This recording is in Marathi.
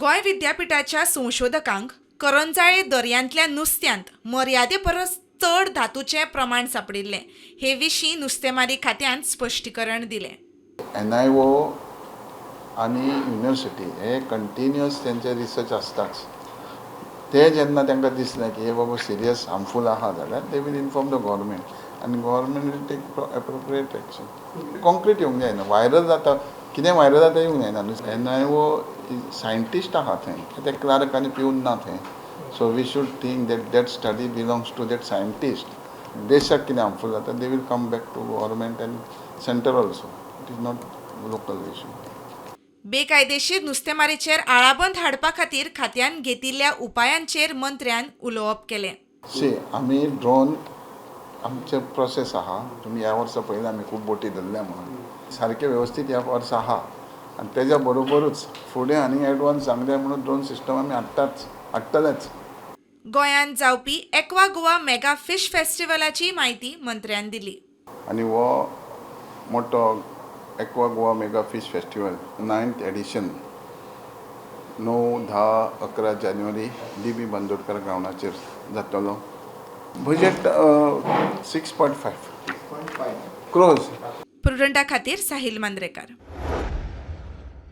गोंय विद्यापीठाच्या संशोधकांक करंजाळे दर्यांतल्या नुस्त्यांत मर्यादे परस चड धातूचें प्रमाण सापडिल्लें हे विशीं नुस्तेमारी खात्यान स्पश्टीकरण दिलें. NIO आनी युनिवर्सिटी हे कंटिन्युअस तेंचे रिसर्च आसताच. ते जेन्ना तांकां दिसलें की हे बाबा सिरियस हार्मफूल आहा जाल्यार they will inform the government आनी government will take appropriate action. Concrete येवंक जायना. व्हायरल जाता कितें व्हायरल जाता येवंक जायना. NIO सायंटिस्ट आहा थंय, ते क्लार्क आनी पिवन ना थंय. So we should think that study belongs to that scientist. देशाक कितें हार्मफूल जाता they will come back to government and centre also. It is not local issue. बेकायदेशीर नुस्तेमारीचेर आळाबंद हाडपा खातीर खात्यान घेतिल्ल्या उपायांचेर मंत्र्यान उलोवप केलें. आमी ड्रोन आमचे प्रोसेस आहा. तुमी ह्या वर्सा पळयला आमी खूब बोटी धरल्या म्हणून. सारकें वेवस्थीत ह्या वर्सा आहा आनी तेज्या बरोबरूच फुडें आनी एडवान्स जावंक जाय म्हणून ड्रोन सिस्टम आमी हाडटलेच. गोंयांत जावपी एक्वा गोवा मेगा फिश फेस्टिवलाची म्हायती मंत्र्यान दिली. आनी हो मोठो aqua Goa mega fish festival 9th edition 9, 10, 11 जानेवारी DB बांदोडकर ग्रावंडाचेर जातलो. Budget 6.5 crores. प्रुडंटा खातीर साहिल मांद्रेकार.